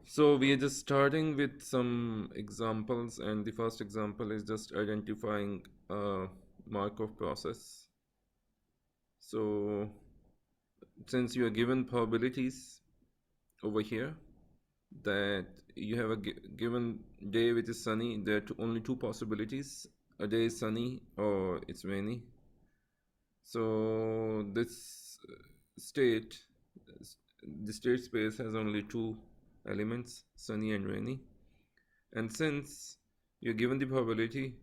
So we are just starting with some examples, and the first example is just identifying a Markov process. So since you are given probabilities over here that you have a given day which is sunny, there are only two possibilities: a day is sunny or it's rainy. So this state, the state space has only two elements, sunny and rainy. And since you're given the probability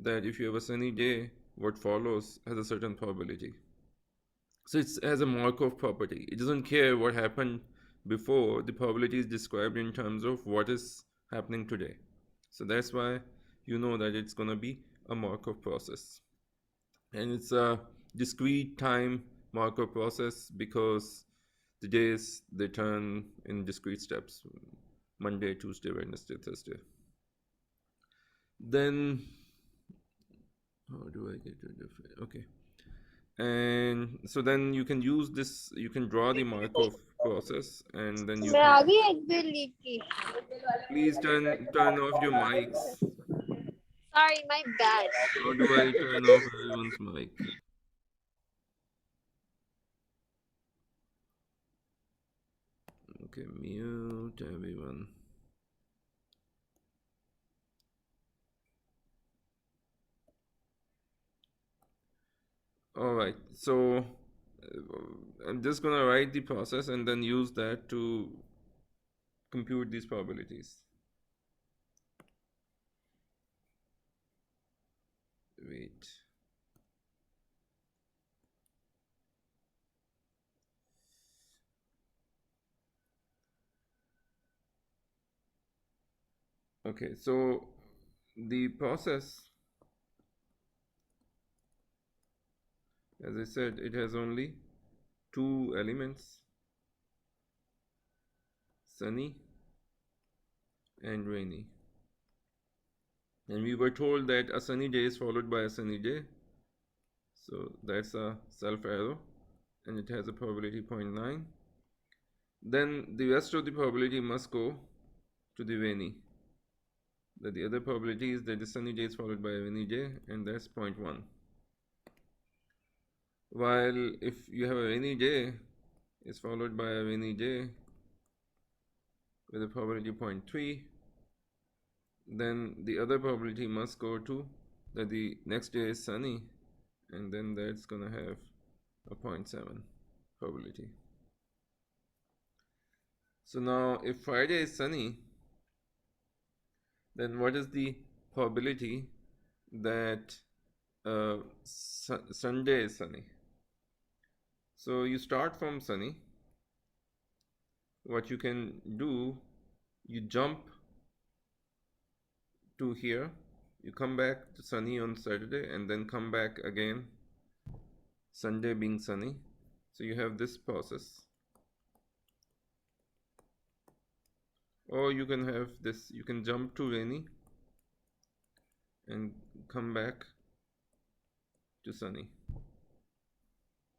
that if you have a sunny day, what follows has a certain probability. So it has a Markov property. It doesn't care what happened before. The probability is described in terms of what is happening today. So that's why you know that it's going to be a Markov process. And it's a discrete time Markov process because the days, they turn in discrete steps: Monday, Tuesday, Wednesday, Thursday. Then how do I get to different? Okay. And so then you can use this, you can draw the Markov process, and then you मैं can आ गई एक bill leak की. please turn off your mics. Sorry, my bad. How do I turn off everyone's mic? Okay, mute everyone. All right, so I'm just gonna write the process and then use that to compute these probabilities. Wait. Okay, so the process, as I said, it has only two elements, sunny and rainy. And we were told that a sunny day is followed by a sunny day. So that's a self arrow, and it has a probability 0.9. Then the rest of the probability must go to the rainy. That the other probability is that the sunny day is followed by a rainy day, and that's 0.1. While if you have a rainy day, it's followed by a rainy day with a probability 0.3, then the other probability must go to that the next day is sunny, and then that's gonna have a 0.7 probability. So now if Friday is sunny, then what is the probability that Sunday is sunny? So you start from sunny. What you can do, you jump to here, you come back to sunny on Saturday, and then come back again, Sunday being sunny. So you have this process. Or you can have this, you can jump to rainy and come back to sunny.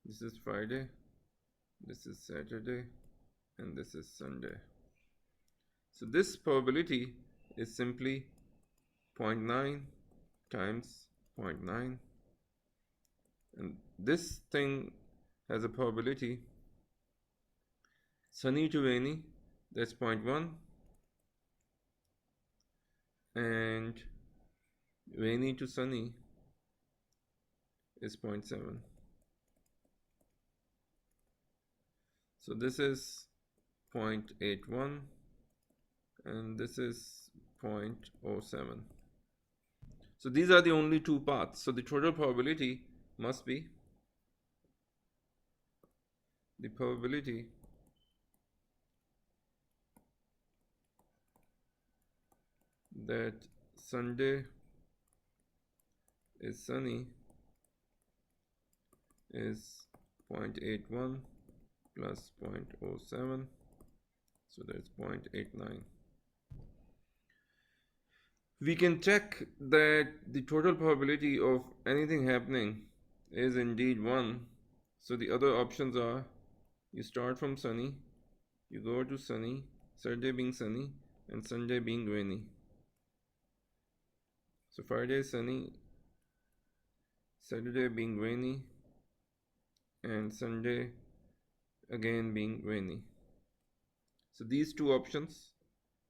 This is Friday, this is Saturday, and this is Sunday. So this probability is simply 0.9 times 0.9, and this thing has a probability sunny to rainy, that's 0.1, and rainy to sunny is 0.7. So this is 0.81 and this is 0.07. So these are the only two paths. So the total probability must be the probability that Sunday is sunny is 0.81 plus 0.07, so that's 0.89. We can check that the total probability of anything happening is indeed 1. So the other options are, you start from sunny, you go to sunny, Saturday being sunny, and Sunday being rainy. So Friday is sunny, Saturday being rainy, and Sunday again being rainy. So these two options,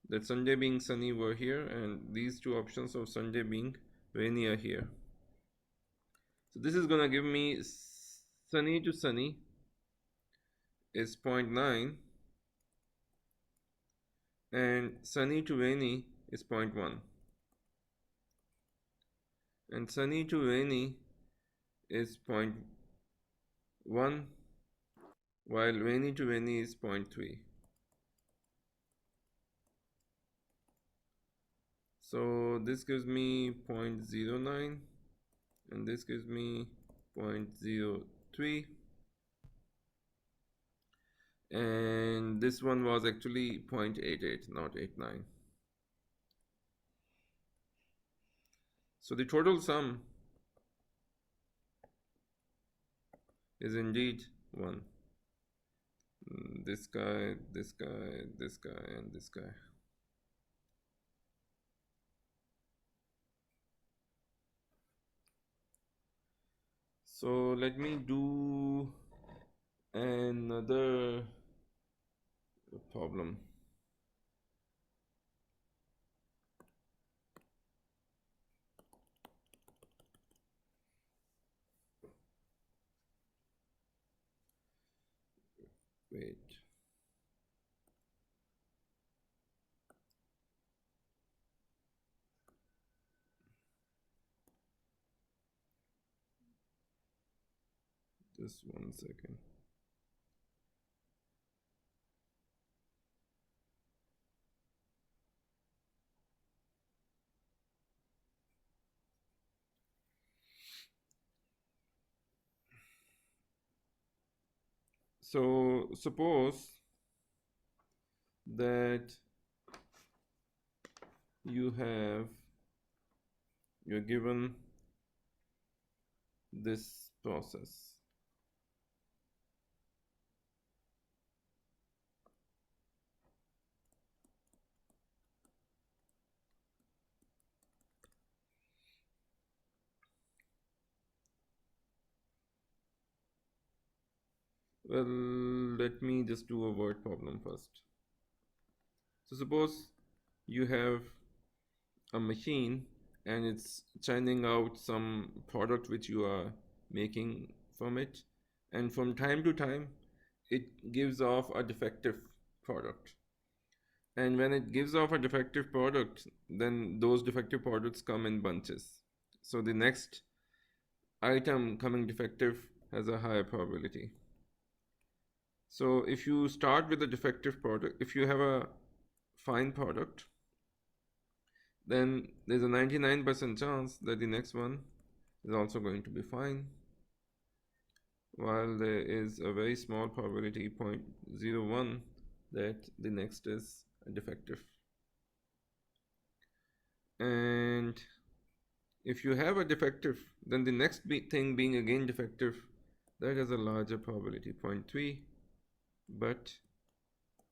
that Sunday being sunny, were here, and these two options of Sunday being rainy are here. So this is going to give me sunny to sunny is 0.9 and sunny to rainy is 0.1, and sunny to rainy is 0.1 while rainy to rainy is 0.3. So this gives me 0.09 and this gives me 0.03, and this one was actually 0.88, not 89. So the total sum is indeed 1. This guy, this guy, this guy, and this guy. So let me do another problem. Wait. Just 1 second. So suppose that you're given this process. Well, let me just do a word problem first. So suppose you have a machine and it's churning out some product which you are making from it, and from time to time it gives off a defective product, and when it gives off a defective product, then those defective products come in bunches, so the next item coming defective has a higher probability. So if you start with a defective product, if you have a fine product, then there's a 99% chance that the next one is also going to be fine, while there is a very small probability, 0.01, that the next is defective. And if you have a defective, then the next thing being again defective, that has a larger probability, 0.3, but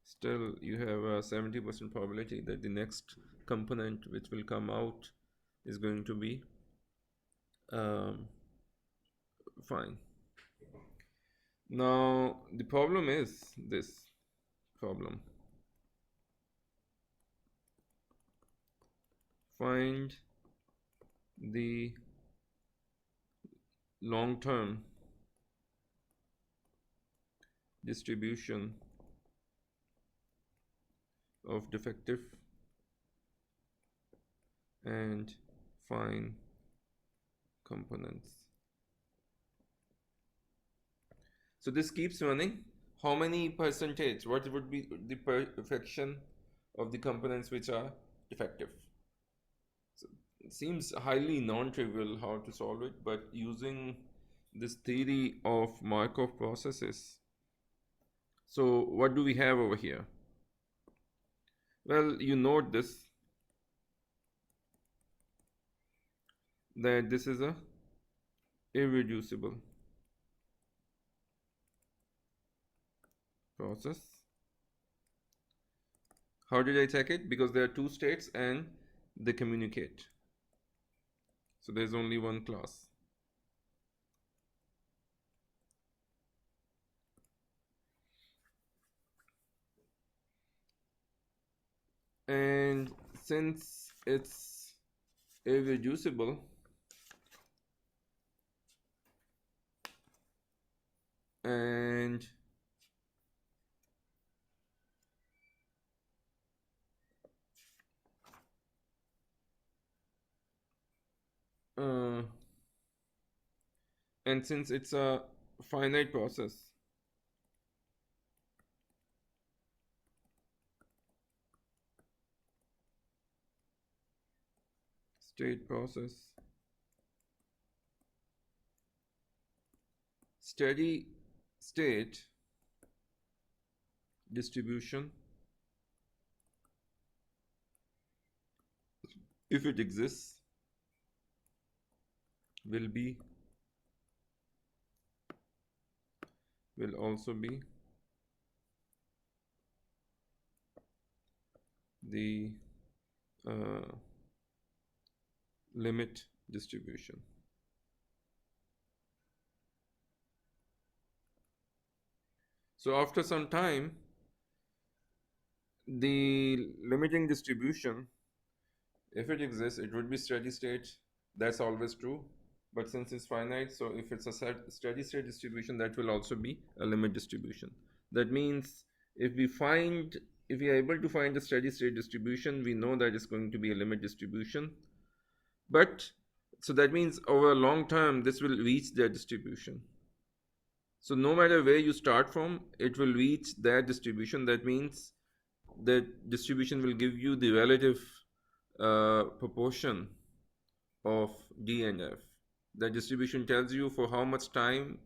still you have a 70% probability that the next component which will come out is going to be fine. Now the problem is this problem: find the long-term distribution of defective and fine components. So this keeps running. How many percentage? What would be the perfection of the components which are defective? So it seems highly non-trivial how to solve it, but using this theory of Markov processes. So what do we have over here? Well, you note this, that this is a irreducible process, How did I check it? Because there are two states and they communicate. So there's only one class. And since it's irreducible, and uh, since it's a finite process, state process, steady state distribution, if it exists, will also be the limit distribution. So after some time, the limiting distribution, if it exists, it would be steady state. That's always true. But since it's finite, so if it's a steady state distribution, that will also be a limit distribution. That means if we are able to find a steady state distribution, we know that it's going to be a limit distribution. But so that means over a long term, this will reach that distribution. So no matter where you start from, it will reach that distribution. That means that distribution will give you the relative proportion of D and F. That distribution tells you for how much time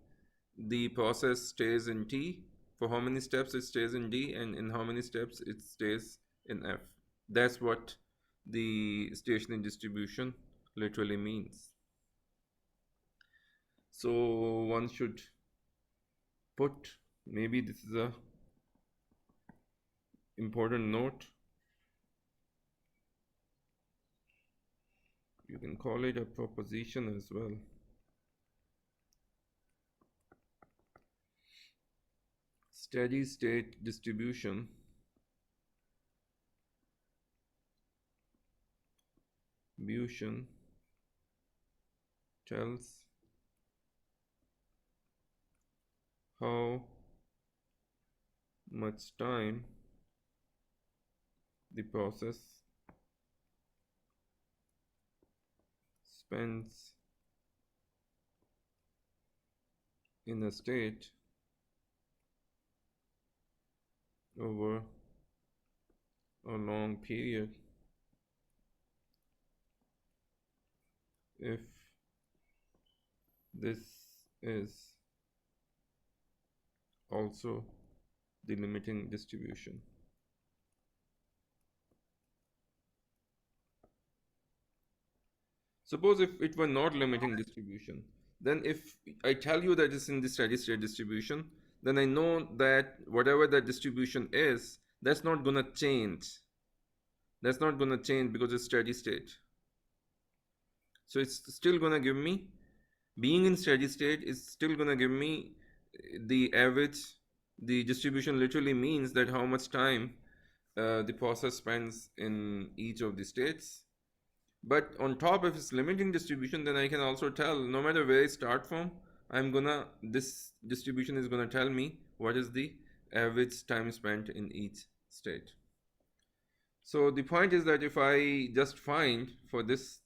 the process stays in T, for how many steps it stays in D, and in how many steps it stays in F. That's what the stationary distribution literally means. So one should put, maybe this is a important note, you can call it a proposition as well. Steady state distribution tells how much time the process spends in a state over a long period if this is also the limiting distribution. Suppose if it were not limiting distribution, then if I tell you that it's in the steady state distribution, then I know that whatever that distribution is, that's not going to change. That's not going to change because it's steady state. So it's still going to give me, being in steady state is still going to give me the average. The distribution literally means that how much time the process spends in each of the states. But on top of its limiting distribution, then I can also tell, no matter where I start from, this distribution is gonna tell me what is the average time spent in each state. So the point is that if I just find for this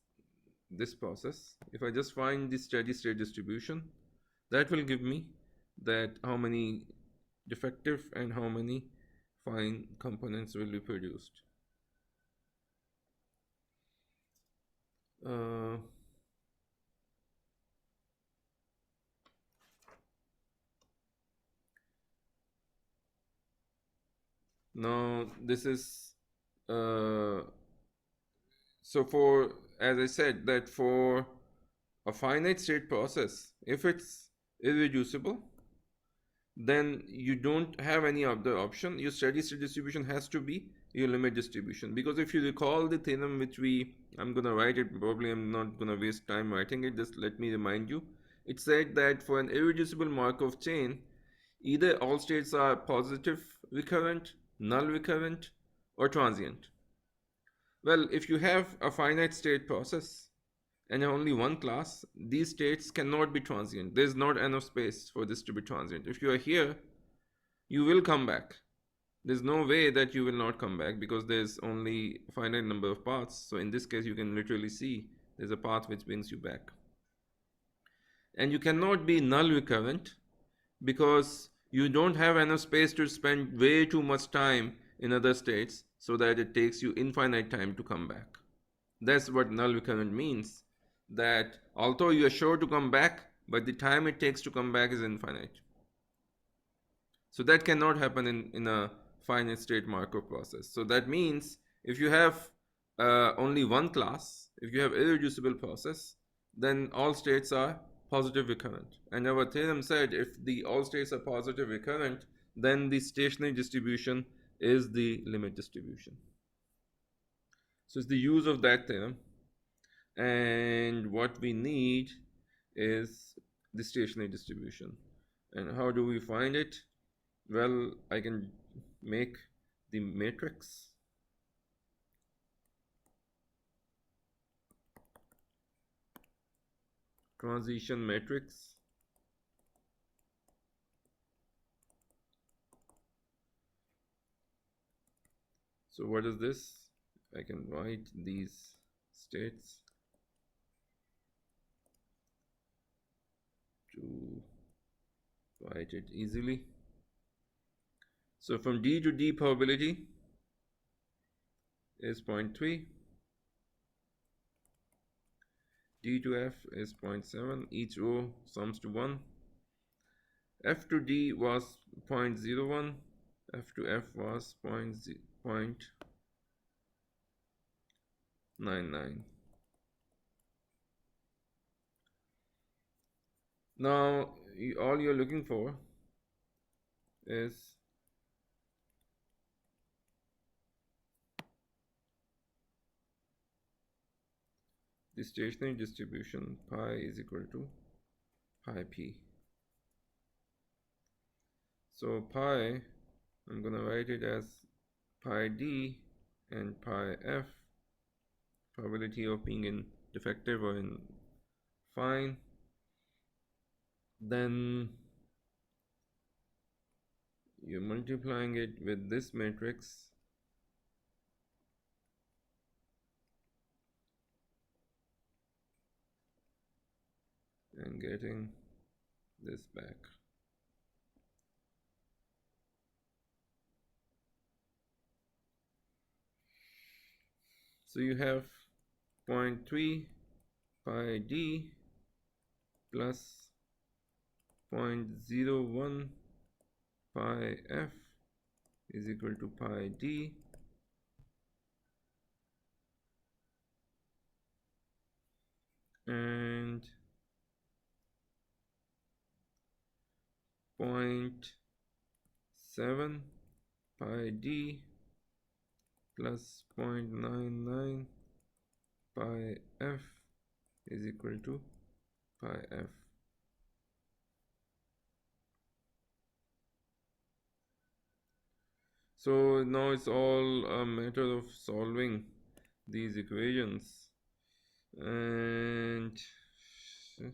process, if I just find the steady state distribution, that will give me that how many defective and how many fine components will be produced. Now this is so for, as I said, that for a finite state process, if it's irreducible, then you don't have any other option. Your steady state distribution has to be your limit distribution, because if you recall the theorem which I'm gonna write it, probably I'm not gonna waste time writing it, just let me remind you. It said that for an irreducible Markov chain, either all states are positive recurrent, null recurrent, or transient. Well, if you have a finite state process and only one class, these states cannot be transient. There's not enough space for this to be transient. If you are here, you will come back. There's no way that you will not come back, because there's only a finite number of paths. So in this case, you can literally see there's a path which brings you back. And you cannot be null recurrent, because you don't have enough space to spend way too much time in other states so that it takes you infinite time to come back. That's what null recurrent means, that although you are sure to come back, but the time it takes to come back is infinite. So that cannot happen in a finite state Markov process. So that means if you have only one class, if you have irreducible process, then all states are positive recurrent. And our theorem said if the all states are positive recurrent, then the stationary distribution is the limit distribution. So it's the use of that theorem. And what we need is the stationary distribution. And how do we find it? Well, I can make the matrix. Transition matrix. So what is this? I can write these states to write it easily. So from D to D probability is 0.3. D to F is 0.7. Each row sums to 1. F to D was 0.01. F to F was 0.99. Now, all you're looking for is the stationary distribution pi is equal to pi p. So pi, I'm going to write it as pi d and pi f, probability of being in defective or in fine. Then you're multiplying it with this matrix, and getting this back. So you have 0.3 pi d plus 0.01 pi f is equal to pi d and 0.7 pi d plus 0.99 pi f is equal to pi f. So now it's all a matter of solving these equations, and I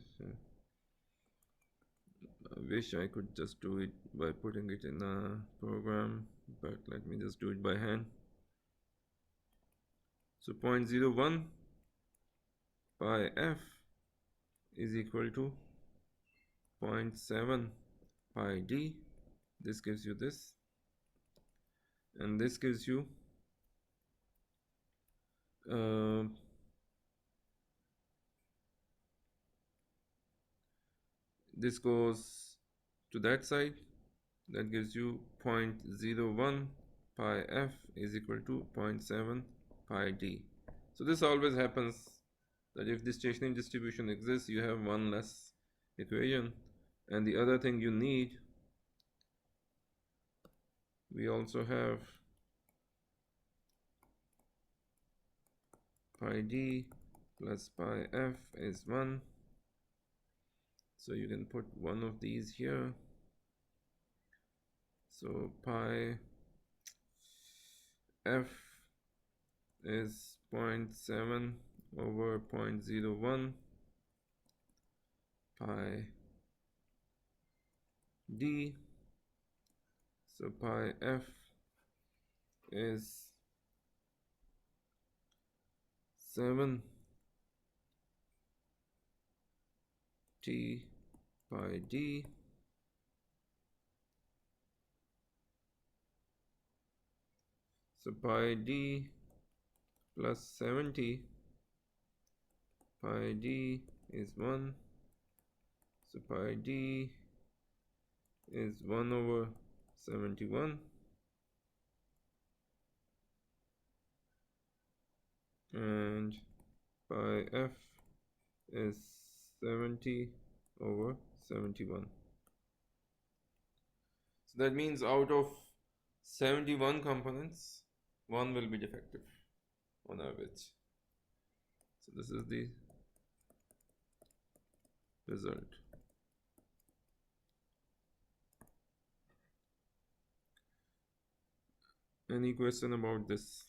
wish I could just do it by putting it in a program, but let me just do it by hand. So 0.01 pi f is equal to 0.7 pi d. This gives you this, and this gives you this goes to that side. That gives you 0.01 pi f is equal to 0.7 pi d. So this always happens, that if the stationary distribution exists, you have one less equation. And the other thing you need we also have pi d plus pi f is 1. So you can put one of these here. So pi f is 0.7 over 0.01 pi d. So pi f is 7 t pi d. So pi d plus 70 pi d is 1. So pi d is 1 over 71. And pi f is 70 over 71. So that means out of 71 components, one will be defective on average. So this is the result. Any question about this?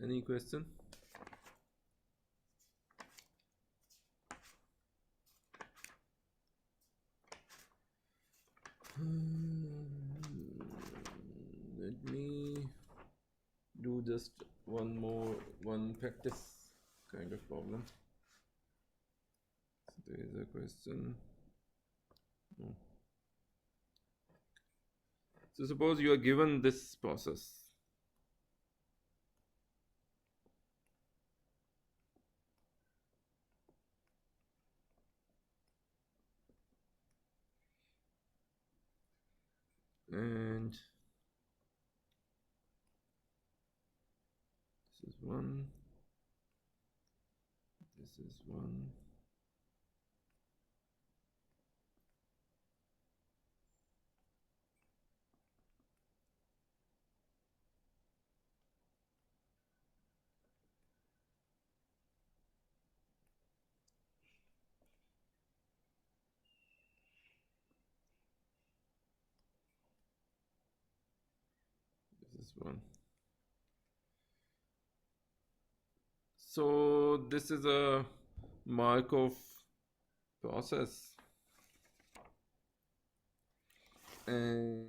Any question? Let me do just one practice kind of problem. So there is a question. No. So suppose you are given this process. And this is 1. This is 1. This is 1. So this is a Markov process, and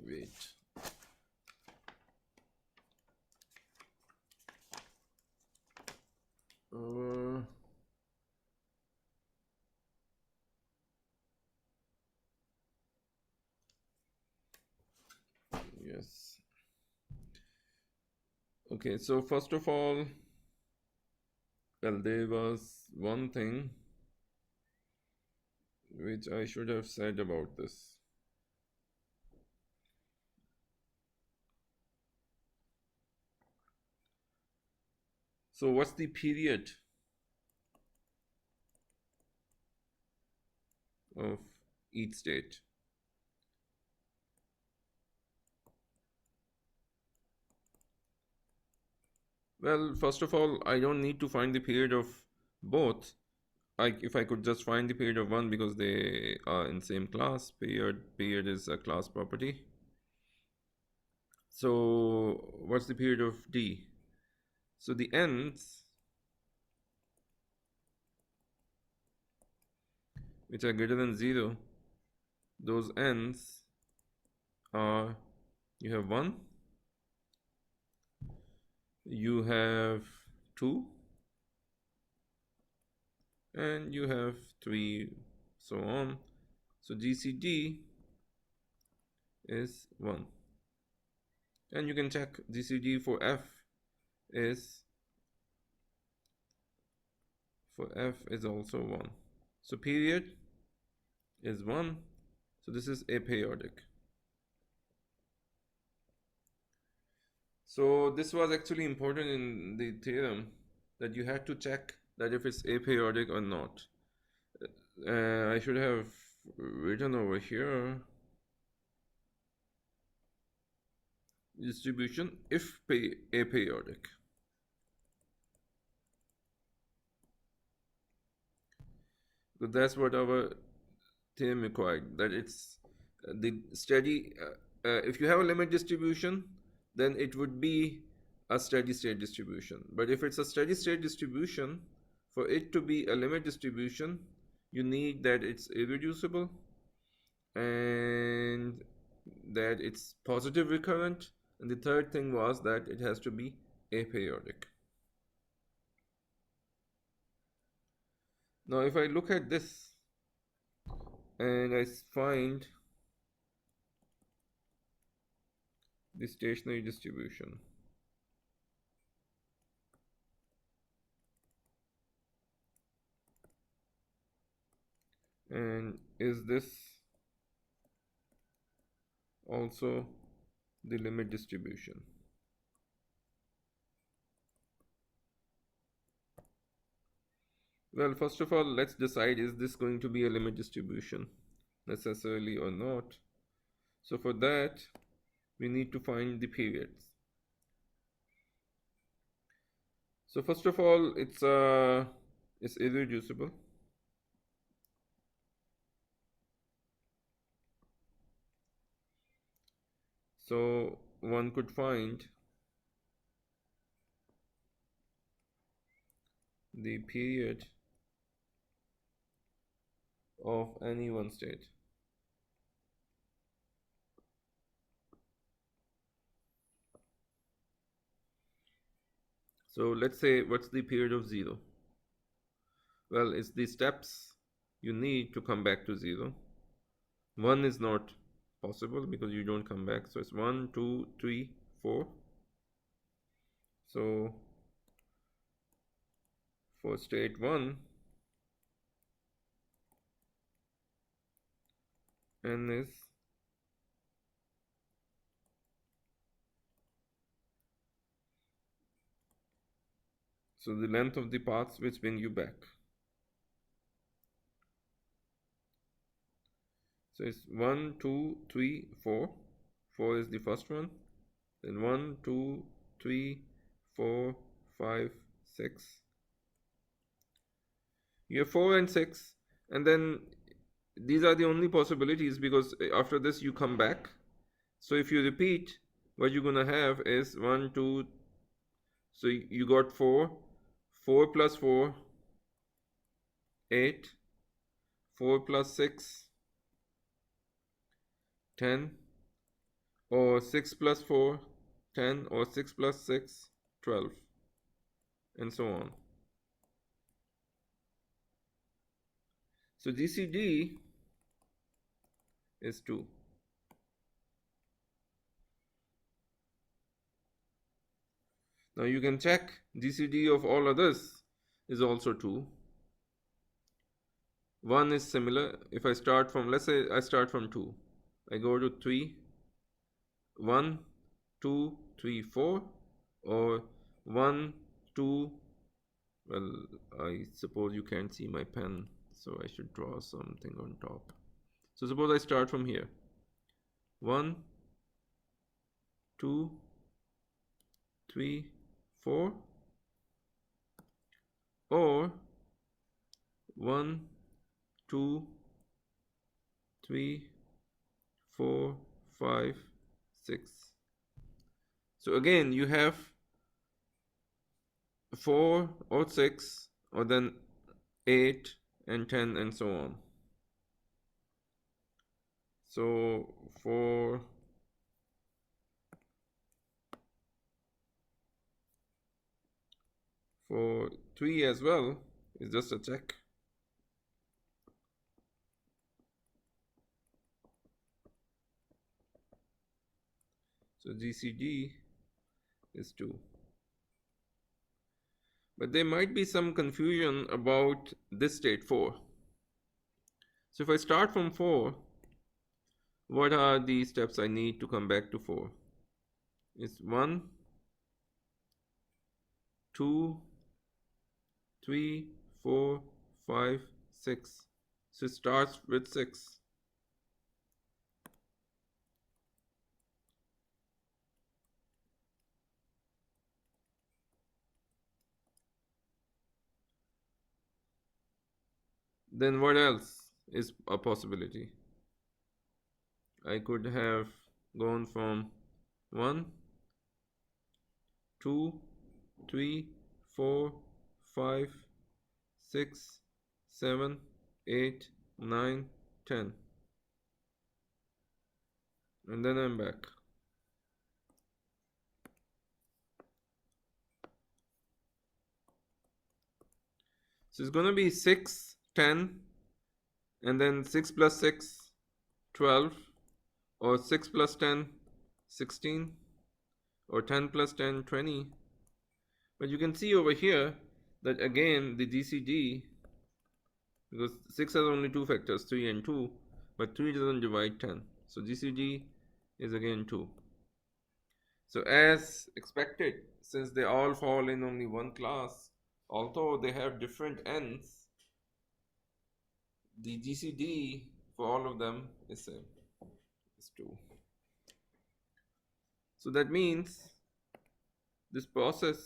wait. Yes. Okay, so first of all, well, there was one thing which I should have said about this. So what's the period of each state? Well, first of all, I don't need to find the period of both. If I could just find the period of one, because they are in same class. Period is a class property. So what's the period of D? So the n's, which are greater than 0, those n's are, you have 1, you have 2, and you have 3, so on. So GCD is 1. And you can check GCD for F is also 1. So period is 1. So this is aperiodic. So this was actually important in the theorem, that you had to check that if it's aperiodic or not. I should have written over here distribution if aperiodic. So that's what our theorem required, that it's the steady, if you have a limit distribution, then it would be a steady state distribution. But if it's a steady state distribution, for it to be a limit distribution, you need that it's irreducible and that it's positive recurrent, and the third thing was that it has to be aperiodic. Now if I look at this and I find the stationary distribution, and is this also the limit distribution? Well, first of all, let's decide, is this going to be a limit distribution necessarily or not? So for that, we need to find the periods. So first of all, it's irreducible. So one could find the period of any one state. So let's say, what's the period of 0? Well, it's the steps you need to come back to 0. 1 is not possible because you don't come back. So it's 1, 2, 3, 4. So for state 1, n is so the length of the paths which bring you back. So it's 1, 2, 3, 4. 4 is the first one. Then 1, 2, 3, 4, 5, 6. You have 4 and 6, and then these are the only possibilities because after this you come back. So if you repeat, what you're gonna have is 1, 2. So you got 4. 4 plus 4, 8. 4 plus 6, 10. Or 6 plus 4, 10. Or 6 plus 6, 12. And so on. So GCD is 2. Now you can check GCD of all others is also 2. 1 is similar. If I start from, let's say I start from 2. I go to 3. 1, 2, 3, 4. Or 1, 2. Well, I suppose you can't see my pen, so I should draw something on top. So suppose I start from here. 1, 2, 3, 4. Or 1, 2, 3, 4, 5, 6. So again, you have 4 or 6, or then 8 and 10 and so on. So for 3 as well is just a check. So GCD is 2. But there might be some confusion about this state 4. So if I start from 4, what are the steps I need to come back to 4? It's 1, 2, 3, 4, 5, 6. So it starts with 6. Then what else is a possibility? I could have gone from 1, 2, 3, 4, 5, 6, 7, 8, 9, 10. And then I'm back. So it's going to be 6, 10, and then 6 plus 6, 12, or 6 plus 10, 16, or 10 plus 10, 20. But you can see over here that again the GCD, because 6 has only 2 factors, 3 and 2, but 3 doesn't divide 10. So GCD is again 2. So as expected, since they all fall in only one class, although they have different n's, the GCD for all of them is same, is 2. So that means this process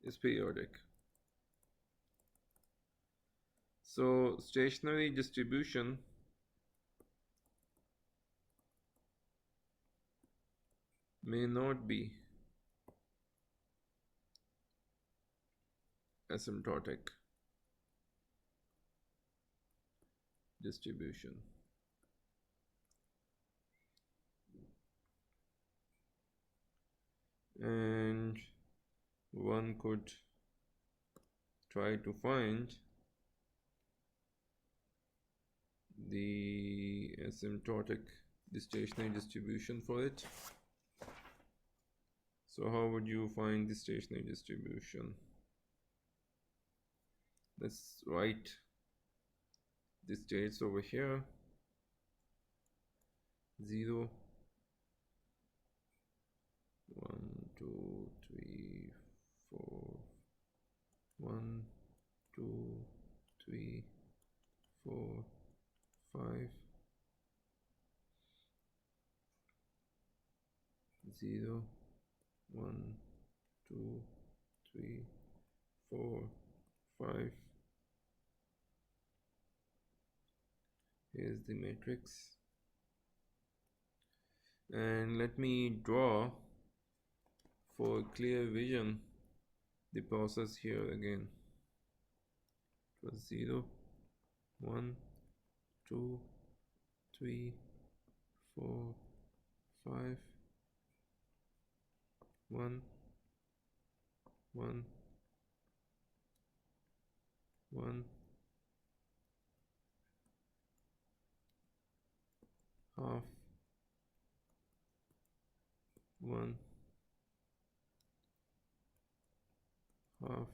is periodic. So stationary distribution may not be asymptotic distribution. And one could try to find the asymptotic stationary distribution for it. So how would you find the stationary distribution? Let's write the states over here. 0, 1, 2, 3, 4, 1, 2, 3, 4, 5, 0, 1, 2, 3, 4, 5. Here's the matrix. And let me draw for clear vision the process here again. It was 0, 1, 2, 3, 4, 5, 1, 1, 1, half, 1, half,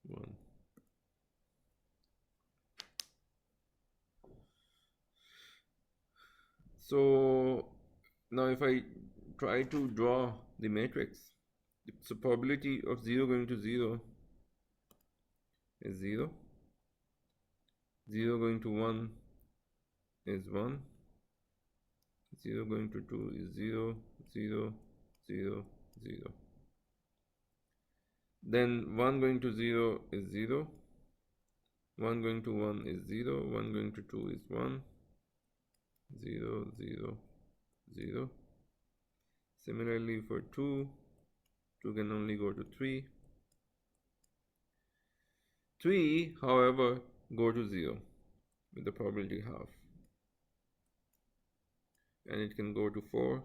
1. So now if I try to draw the matrix, the probability of 0 going to 0 is 0, 0 going to 1 is 1, 0 going to 2 is 0, 0, 0, 0. Then 1 going to 0 is 0, 1 going to 1 is 0, 1 going to 2 is 1, 0, 0, 0. Similarly for 2, 2 can only go to 3. 3, however, go to 0 with the probability half. And it can go to 4.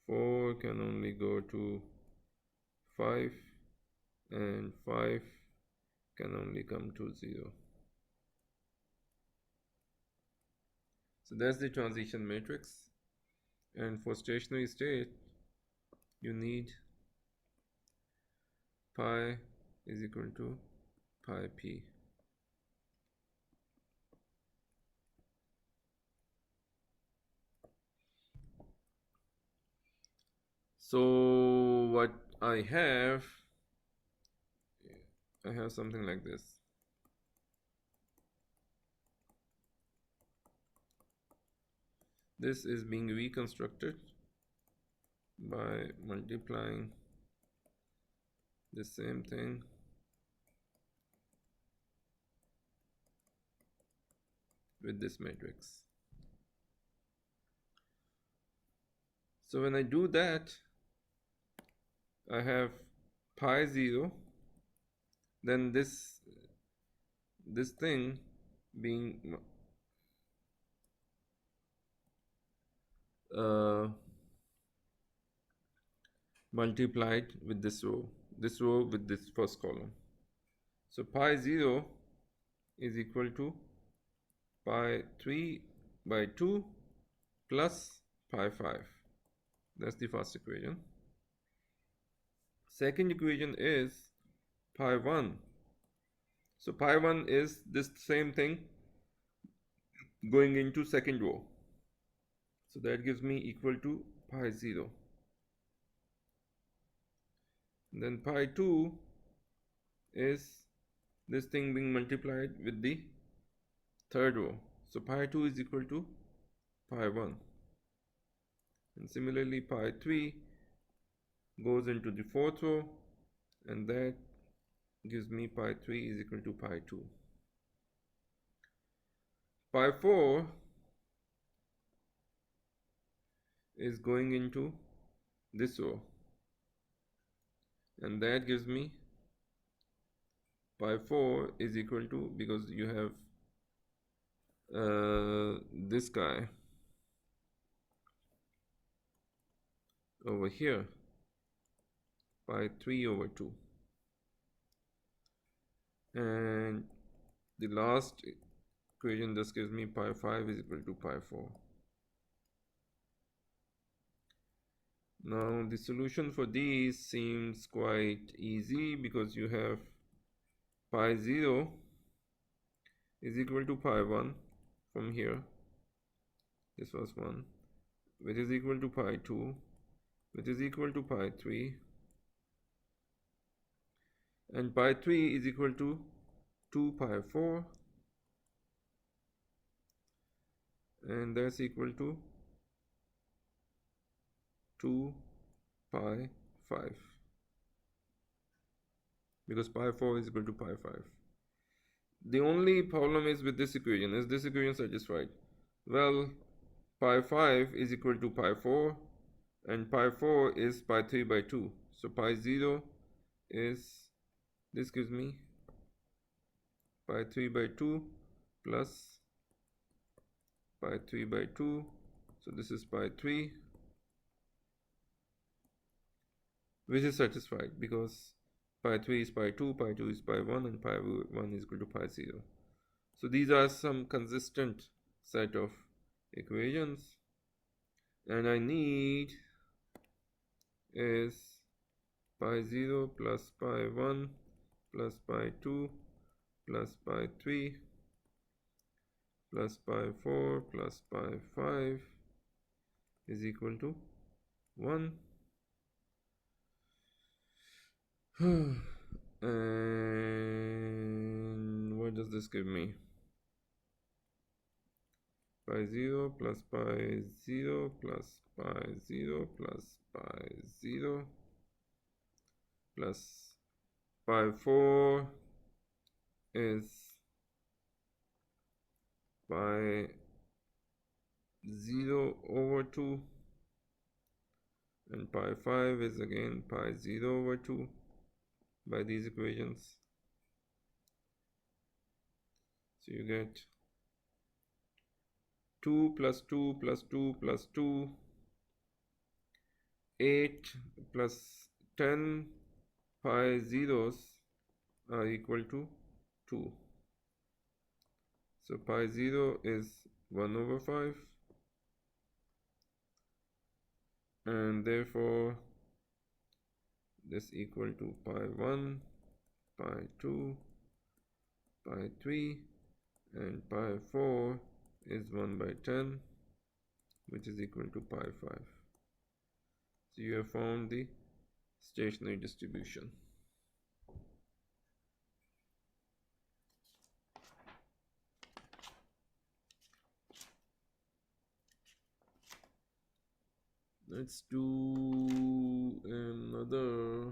4 can only go to 5, and 5 can only come to 0. So that's the transition matrix. And for stationary state, you need pi is equal to pi p. So what I have something like this. This is being reconstructed by multiplying the same thing with this matrix. So when I do that, I have pi 0, then this thing being multiplied with this row with this first column. So pi 0 is equal to pi 3 by 2 plus pi 5. That's the first equation. Second equation is pi 1. So pi 1 is this same thing going into second row. So that gives me equal to pi 0. And then pi 2 is this thing being multiplied with the third row. So pi 2 is equal to pi 1. And similarly, pi 3 goes into the fourth row, and that gives me pi 3 is equal to pi 2. Pi 4 is going into this row, and that gives me pi 4 is equal to, because you have this guy over here, pi 3 over 2, and the last equation just gives me pi 5 is equal to pi 4. Now the solution for these seems quite easy, because you have pi 0 is equal to pi 1 from here, this was 1, which is equal to pi 2, which is equal to pi 3, and pi 3 is equal to 2 pi 4, and that's equal to 2 pi 5, because pi 4 is equal to pi 5. The only problem is with this equation. Is this equation satisfied? Well, pi 5 is equal to pi 4, and pi 4 is pi 3 by 2. So pi 0 is, this gives me pi 3 by 2 plus pi 3 by 2. So this is pi 3, which is satisfied because pi 3 is pi 2, pi 2 is pi 1, and pi 1 is equal to pi 0. So these are some consistent set of equations, and I need is pi 0 plus pi 1 plus pi 2 plus pi 3 plus pi 4 plus pi 5 is equal to 1. And what does this give me? Pi 0 plus pi 0 plus pi 0 plus pi 0 plus pi 4 is pi 0 over 2, and pi 5 is again pi 0 over 2 by these equations. So you get 2 plus 2 plus 2 plus 2, 8 plus 10 pi zeros are equal to 2. So pi 0 is 1/5, and therefore this equal to pi 1, pi 2, pi 3, and pi 4 is 1 by 10, which is equal to pi 5. So you have found the stationary distribution. Let's do another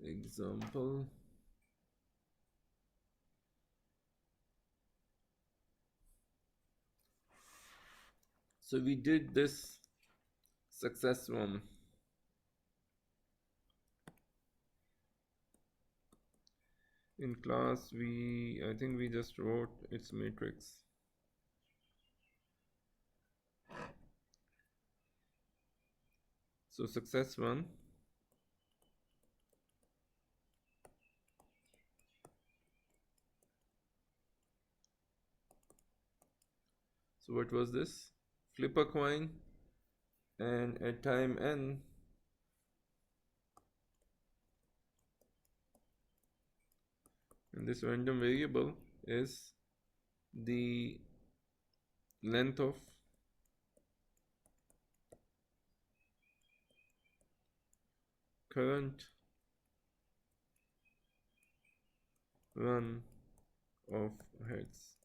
example. So we did this success one. In class, I think we just wrote its matrix. So success one. So what was this? Flip a coin, and at time n, and this random variable is the length of current run of heads.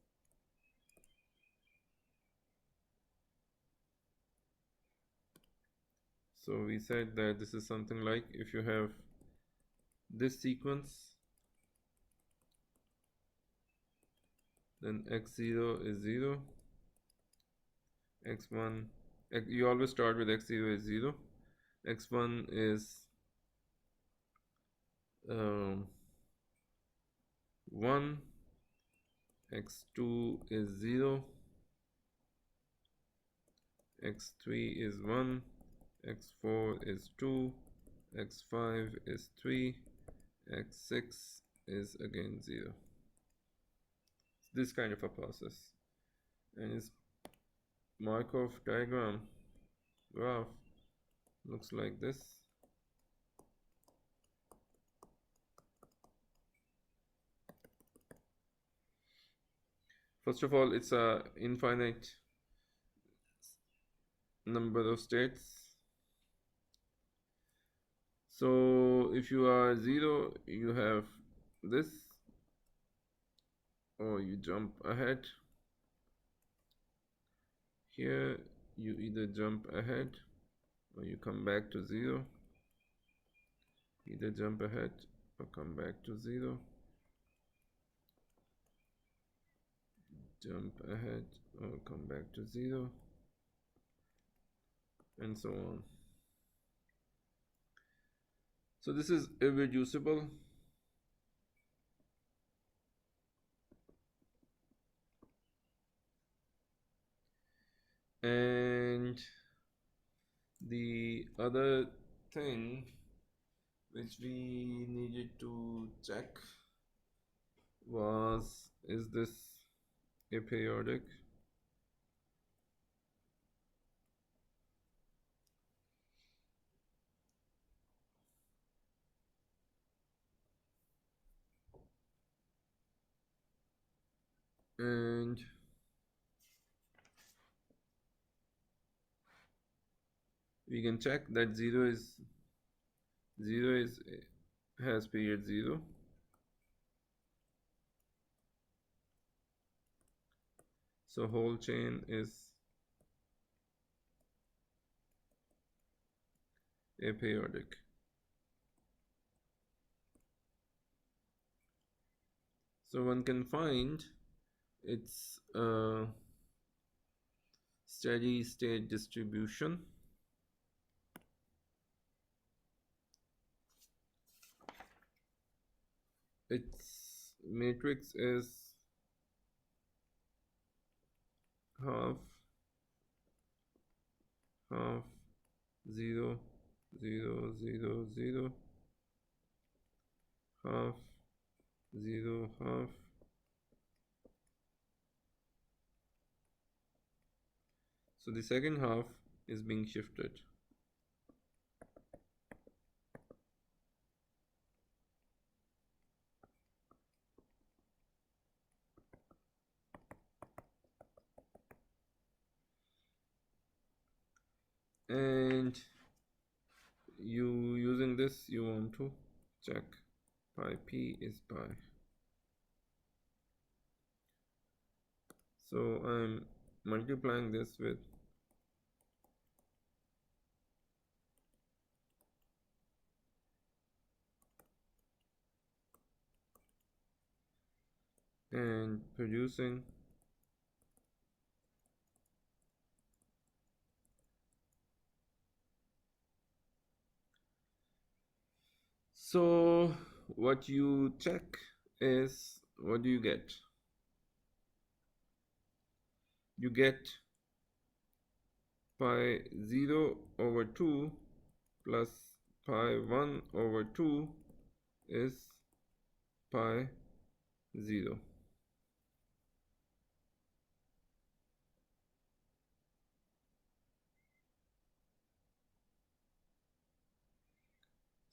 So we said that this is something like if you have this sequence, then x0 is 0, x1, you always start with x0 is 0, x1 is 1, x2 is 0, x3 is 1, x4 is 2, x5 is 3, x6 is again 0. This kind of a process, and its Markov diagram graph looks like this. First of all, it's a infinite number of states. So if you are 0, you have this, or you jump ahead. Here you either jump ahead or you come back to 0. Either jump ahead or come back to 0. Jump ahead or come back to 0, and so on. So this is irreducible. And the other thing which we needed to check was, is this aperiodic? And we can check that 0 has period 0. So whole chain is aperiodic. So one can find its steady state distribution. Its matrix is half, 0, 0, 0, 0, half, 0, half, So the second half is being shifted. And using this, you want to check pi p is pi. So I'm multiplying this with and producing so what you check is, what do you get? You get pi 0 over 2 plus pi 1 over 2 is pi 0.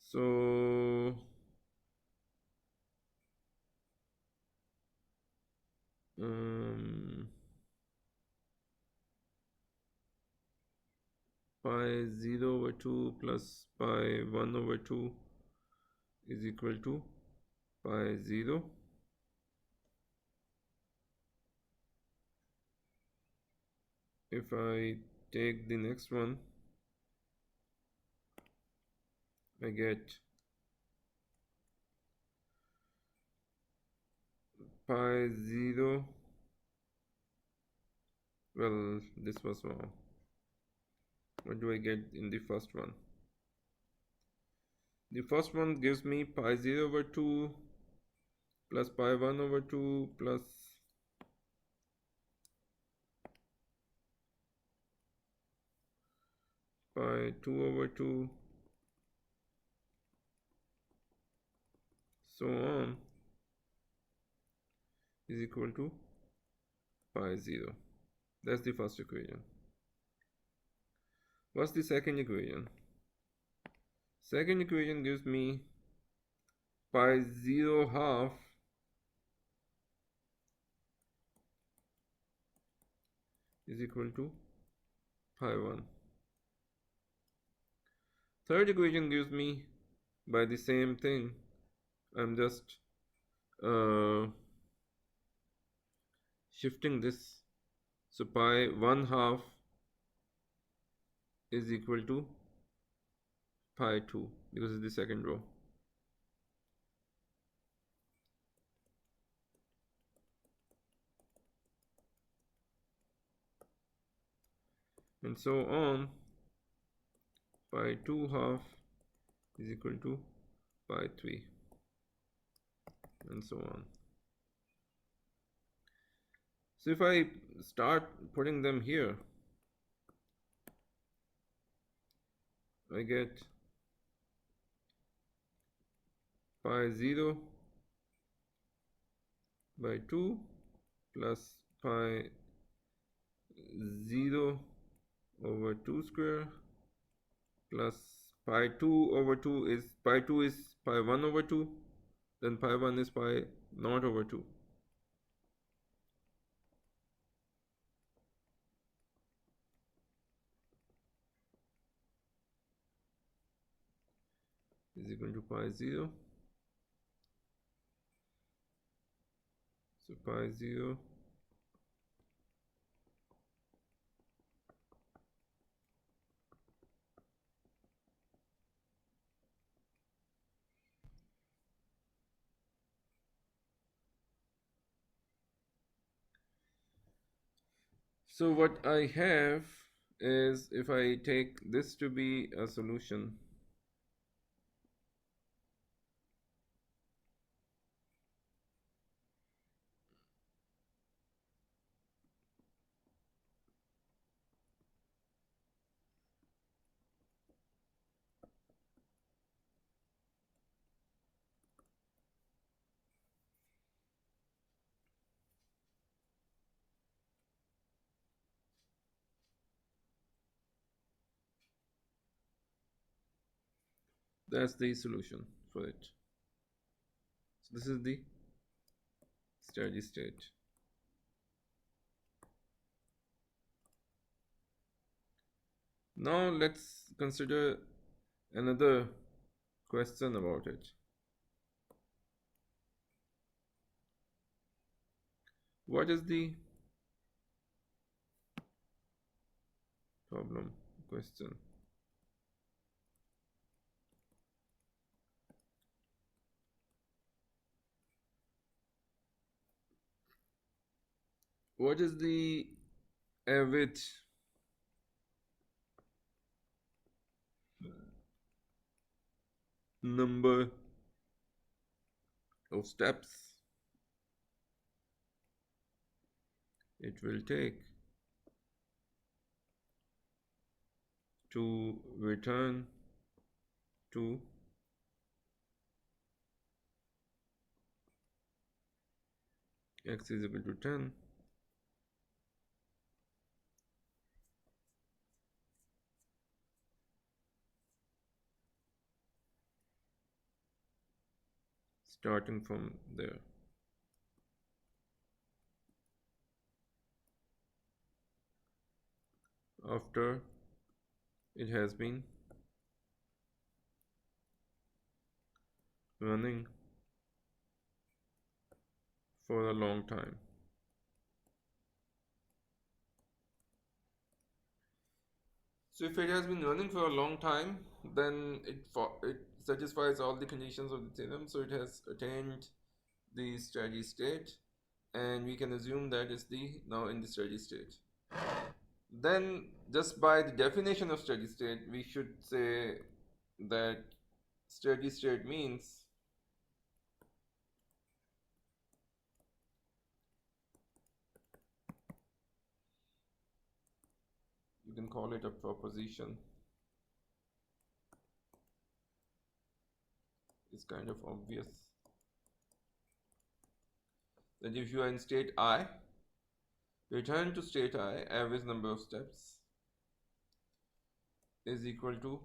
So pi 0 over 2 plus pi 1 over 2 is equal to pi 0. If I take the next one, I get pi 0. Well, this was wrong. What do I get in the first one? The first one gives me pi 0 over 2 plus pi 1 over 2 plus pi 2 over 2, so on, is equal to pi 0. That's the first equation. What's the second equation? Second equation gives me pi 0 half is equal to pi 1. Third equation gives me, by the same thing, I'm just shifting this. So pi 1 half is equal to pi 2 because it's the second row. And so on. Pi 2 half is equal to pi 3 and so on. So if I start putting them here, I get pi 0 by 2 plus pi 0 over 2 square plus pi 2 over 2 is pi 2 is pi 1 over 2, then pi 1 is pi naught over 2. Is equal to pi 0. So pi 0 So what I have is, if I take this to be a solution, That's the solution for it. So this is the steady state. Now let's consider another question about it. What is the problem question? What is the average number of steps it will take to return to x is equal to 10 starting from there. After it has been running for a long time. So if it has been running for a long time, then it satisfies all the conditions of the theorem. So it has attained the steady state, and we can assume that is now in the steady state. Then just by the definition of steady state, we should say that steady state means you can call it a proposition. It's kind of obvious that if you are in state I, return to state I, average number of steps is equal to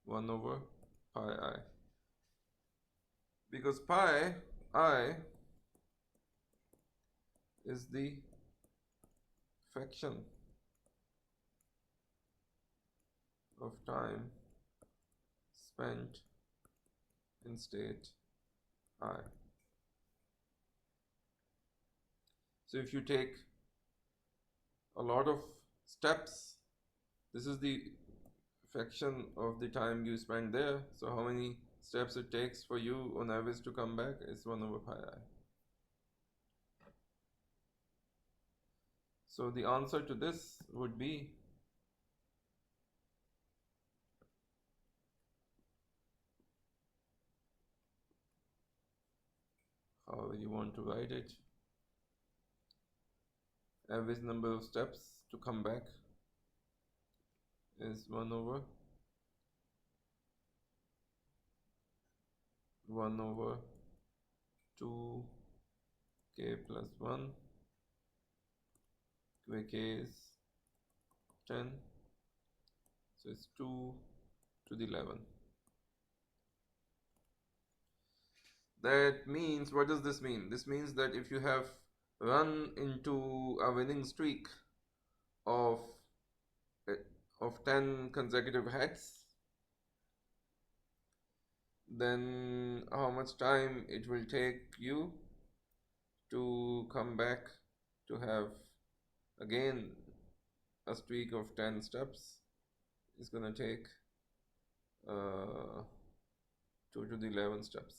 1 over pi I. Because pi I is the fraction of time spent in state I. So if you take a lot of steps, this is the fraction of the time you spend there. So how many steps it takes for you on average to come back is 1 over pi I. So the answer to this would be however you want to write it, average number of steps to come back is 1 over 2k plus 1, where k is 10, so it's 2 to the 11. That means, what does this mean? This means that if you have run into a winning streak of 10 consecutive heads, then how much time it will take you to come back to have again a streak of 10 steps is going to take 2 to the 11 steps.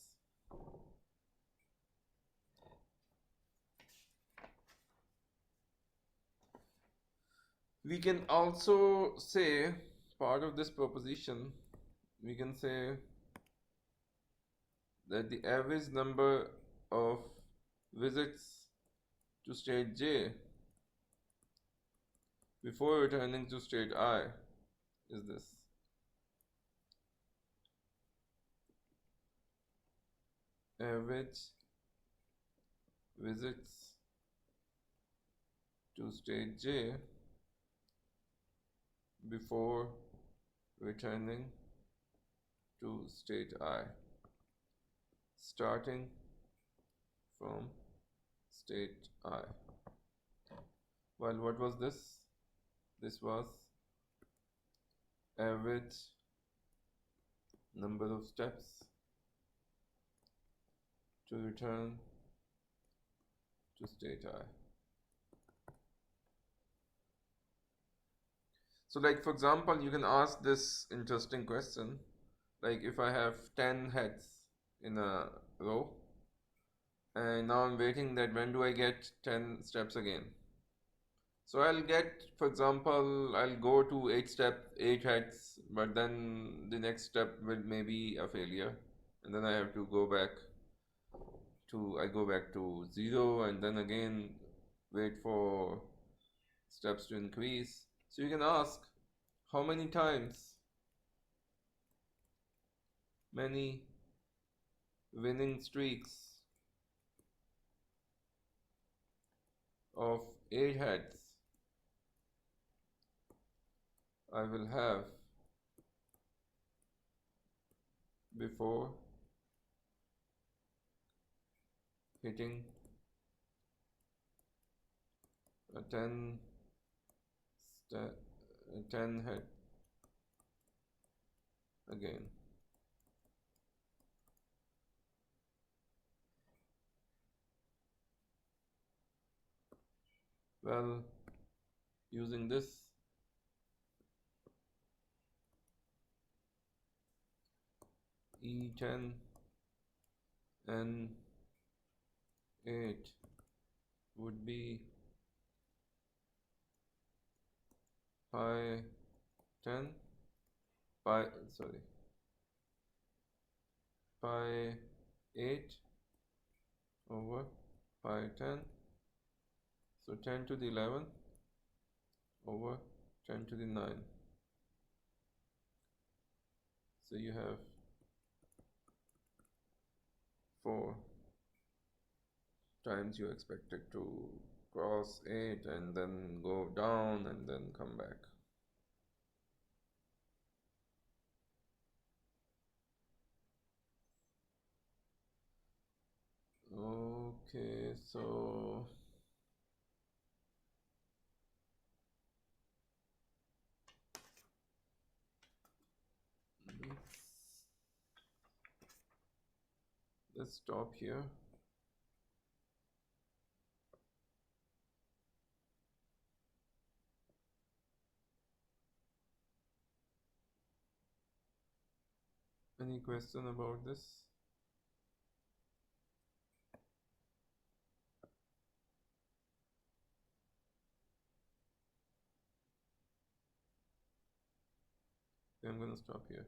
We can also say part of this proposition, we can say that the average number of visits to state J before returning to state I is this. Average visits to state J before returning to state I, starting from state I. Well, what was this? This was average number of steps to return to state I. So like for example, you can ask this interesting question, like if I have 10 heads in a row and now I'm waiting that when do I get 10 steps again. So I'll get, for example, I'll go to 8 heads, but then the next step will maybe a failure, and then I have to go back to 0 and then again wait for steps to increase. So you can ask how many times many winning streaks of 8 heads I will have before hitting a 10 head again. Well, using this E10 and 8 would be pi 10 pi 8 over pi 10, so 10 to the 11 over 10 to the 9. So you have 4 times you expected to cross 8 and then go down and then come back. Okay, so let's stop here. Any question about this? I'm gonna stop here.